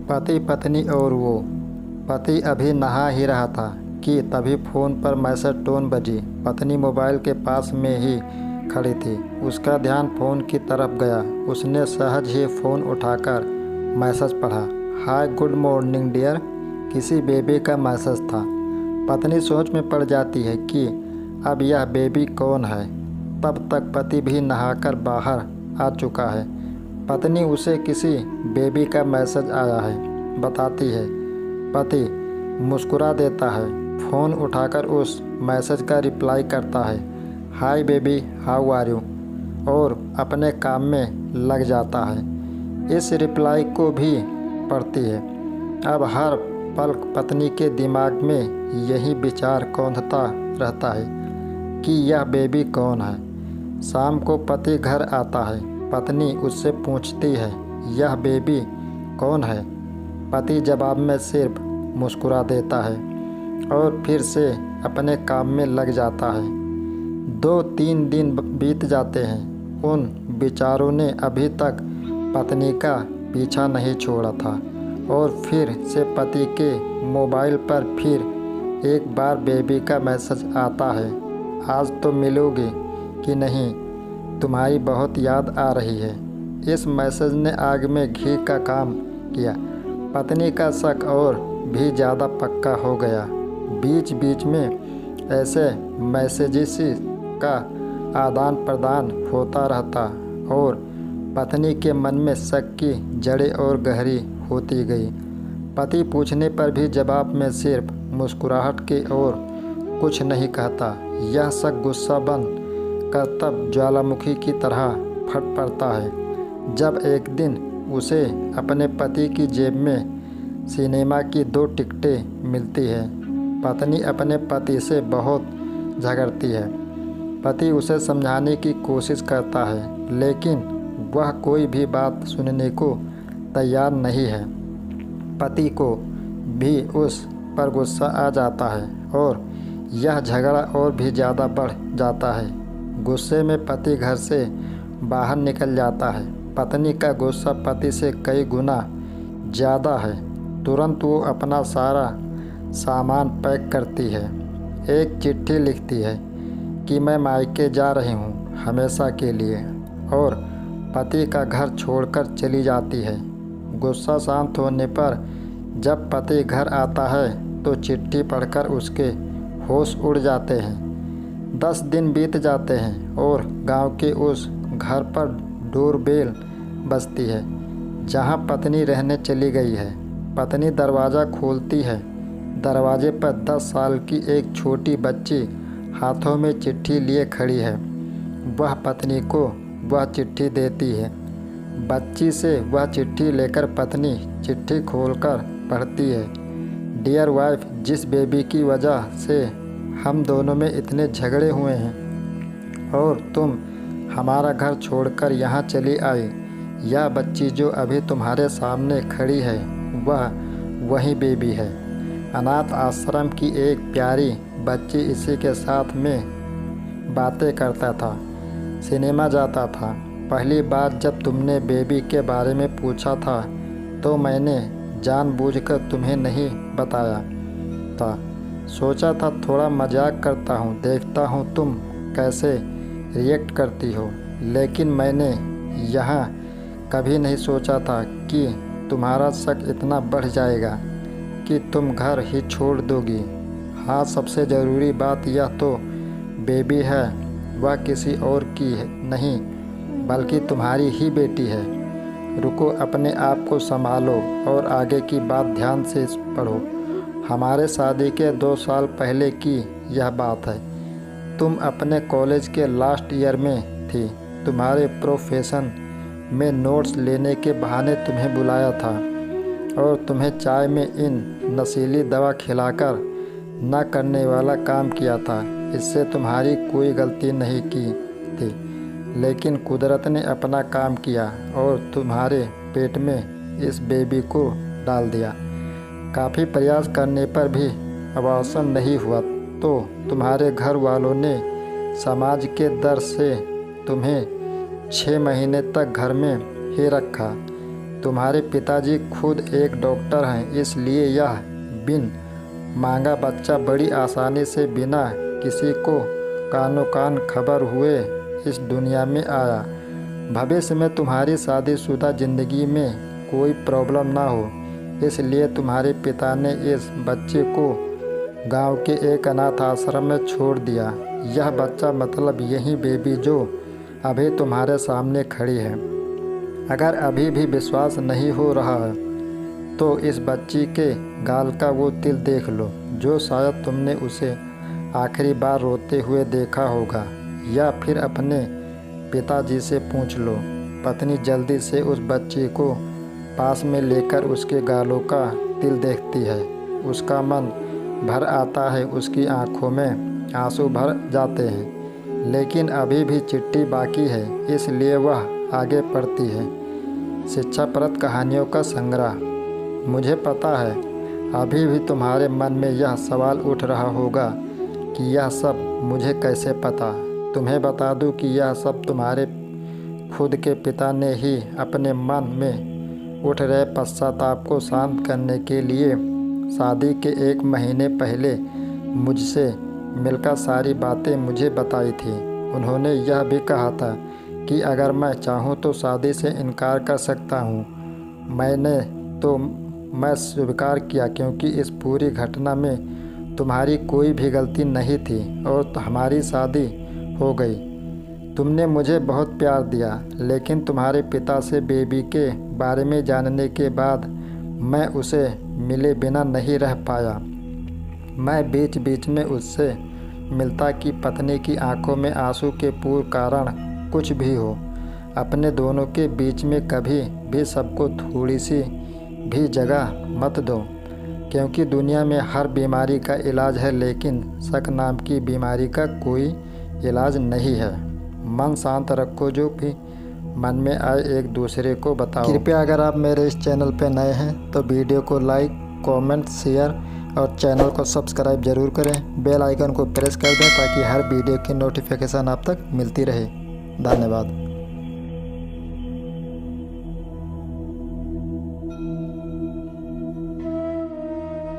पति पत्नी और वो। पति अभी नहा ही रहा था कि तभी फ़ोन पर मैसेज टोन बजी। पत्नी मोबाइल के पास में ही खड़ी थी। उसका ध्यान फ़ोन की तरफ गया। उसने सहज ही फ़ोन उठाकर मैसेज पढ़ा। Hi good morning dear. किसी बेबी का मैसेज था। पत्नी सोच में पड़ जाती है कि अब यह बेबी कौन है। तब तक पति भी नहाकर बाहर आ चुका है। पत्नी उसे किसी बेबी का मैसेज आया है बताती है। पति मुस्कुरा देता है, फ़ोन उठाकर उस मैसेज का रिप्लाई करता है, hi baby how are you, और अपने काम में लग जाता है। इस रिप्लाई को भी पढ़ती है। अब हर पल पत्नी के दिमाग में यही विचार कौंधता रहता है कि यह बेबी कौन है। शाम को पति घर आता है। पत्नी उससे पूछती है, यह बेबी कौन है। पति जवाब में सिर्फ मुस्कुरा देता है और फिर से अपने काम में लग जाता है। 2-3 दिन बीत जाते हैं। उन विचारों ने अभी तक पत्नी का पीछा नहीं छोड़ा था और फिर से पति के मोबाइल पर फिर एक बार बेबी का मैसेज आता है, आज तो मिलोगी कि नहीं, तुम्हारी बहुत याद आ रही है। इस मैसेज ने आग में घी का काम किया। पत्नी का शक और भी ज़्यादा पक्का हो गया। बीच बीच में ऐसे मैसेजेस का आदान प्रदान होता रहता और पत्नी के मन में शक की जड़ें और गहरी होती गई। पति पूछने पर भी जवाब में सिर्फ मुस्कुराहट के और कुछ नहीं कहता। यह शक गुस्सा बन कर तब ज्वालामुखी की तरह फट पड़ता है जब एक दिन उसे अपने पति की जेब में सिनेमा की 2 टिकटें मिलती है। पत्नी अपने पति से बहुत झगड़ती है। पति उसे समझाने की कोशिश करता है लेकिन वह कोई भी बात सुनने को तैयार नहीं है। पति को भी उस पर गुस्सा आ जाता है और यह झगड़ा और भी ज़्यादा बढ़ जाता है। गुस्से में पति घर से बाहर निकल जाता है। पत्नी का गुस्सा पति से कई गुना ज़्यादा है। तुरंत वो अपना सारा सामान पैक करती है। एक चिट्ठी लिखती है कि मैं मायके जा रही हूँ हमेशा के लिए, और पति का घर छोड़कर चली जाती है। गुस्सा शांत होने पर जब पति घर आता है तो चिट्ठी पढ़कर उसके होश उड़ जाते हैं। 10 दिन बीत जाते हैं और गांव के उस घर पर डोरबेल बजती है जहां पत्नी रहने चली गई है। पत्नी दरवाज़ा खोलती है। दरवाजे पर 10 साल की एक छोटी बच्ची हाथों में चिट्ठी लिए खड़ी है। वह पत्नी को वह चिट्ठी देती है। बच्ची से वह चिट्ठी लेकर पत्नी चिट्ठी खोलकर पढ़ती है, डियर वाइफ, जिस बेबी की वजह से हम दोनों में इतने झगड़े हुए हैं और तुम हमारा घर छोड़कर यहाँ चली आई, यह बच्ची जो अभी तुम्हारे सामने खड़ी है वह वही बेबी है। अनाथ आश्रम की एक प्यारी बच्ची इसी के साथ में बातें करता था, सिनेमा जाता था। पहली बार जब तुमने बेबी के बारे में पूछा था तो मैंने जानबूझकर तुम्हें नहीं बताया था। सोचा था थोड़ा मजाक करता हूँ, देखता हूँ तुम कैसे रिएक्ट करती हो, लेकिन मैंने यहाँ कभी नहीं सोचा था कि तुम्हारा शक इतना बढ़ जाएगा कि तुम घर ही छोड़ दोगी। हाँ, सबसे ज़रूरी बात यह तो बेबी है वह किसी और की नहीं बल्कि तुम्हारी ही बेटी है। रुको, अपने आप को संभालो और आगे की बात ध्यान से पढ़ो। हमारे शादी के 2 साल पहले की यह बात है। तुम अपने कॉलेज के लास्ट ईयर में थी। तुम्हारे प्रोफेशन में नोट्स लेने के बहाने तुम्हें बुलाया था और तुम्हें चाय में इन नशीली दवा खिलाकर न करने वाला काम किया था। इससे तुम्हारी कोई गलती नहीं की थी, लेकिन कुदरत ने अपना काम किया और तुम्हारे पेट में इस बेबी को डाल दिया। काफ़ी प्रयास करने पर भी अबॉर्शन नहीं हुआ तो तुम्हारे घर वालों ने समाज के डर से तुम्हें 6 महीने तक घर में ही रखा। तुम्हारे पिताजी खुद एक डॉक्टर हैं, इसलिए यह बिन मांगा बच्चा बड़ी आसानी से बिना किसी को कानो कान खबर हुए इस दुनिया में आया। भविष्य में तुम्हारी शादीशुदा ज़िंदगी में कोई प्रॉब्लम ना हो, इसलिए तुम्हारे पिता ने इस बच्चे को गांव के एक अनाथ आश्रम में छोड़ दिया। यह बच्चा मतलब यही बेबी जो अभी तुम्हारे सामने खड़ी है। अगर अभी भी विश्वास नहीं हो रहा है तो इस बच्ची के गाल का वो तिल देख लो जो शायद तुमने उसे आखिरी बार रोते हुए देखा होगा, या फिर अपने पिताजी से पूछ लो। पत्नी जल्दी से उस बच्ची को पास में लेकर उसके गालों का तिल देखती है। उसका मन भर आता है, उसकी आंखों में आंसू भर जाते हैं, लेकिन अभी भी चिट्ठी बाकी है, इसलिए वह आगे पढ़ती है। शिक्षाप्रद कहानियों का संग्रह। मुझे पता है अभी भी तुम्हारे मन में यह सवाल उठ रहा होगा कि यह सब मुझे कैसे पता। तुम्हें बता दूं कि यह सब तुम्हारे खुद के पिता ने ही अपने मन में उठ रहे पश्चाताप को शांत करने के लिए शादी के 1 महीने पहले मुझसे मिलकर सारी बातें मुझे बताई थी। उन्होंने यह भी कहा था कि अगर मैं चाहूँ तो शादी से इनकार कर सकता हूँ। मैं स्वीकार किया क्योंकि इस पूरी घटना में तुम्हारी कोई भी गलती नहीं थी और हमारी शादी हो गई। तुमने मुझे बहुत प्यार दिया, लेकिन तुम्हारे पिता से बेबी के बारे में जानने के बाद मैं उसे मिले बिना नहीं रह पाया। मैं बीच बीच में उससे मिलता कि पत्नी की आंखों में आंसू के पूर्व कारण कुछ भी हो। अपने दोनों के बीच में कभी भी सबको थोड़ी सी भी जगह मत दो, क्योंकि दुनिया में हर बीमारी का इलाज है, लेकिन शक नाम की बीमारी का कोई इलाज नहीं है। मन शांत रखो, जो भी मन में आए एक दूसरे को बताओ। कृपया अगर आप मेरे इस चैनल पर नए हैं तो वीडियो को लाइक, कमेंट, शेयर और चैनल को सब्सक्राइब जरूर करें। बेल आइकन को प्रेस कर दें ताकि हर वीडियो की नोटिफिकेशन आप तक मिलती रहे। धन्यवाद।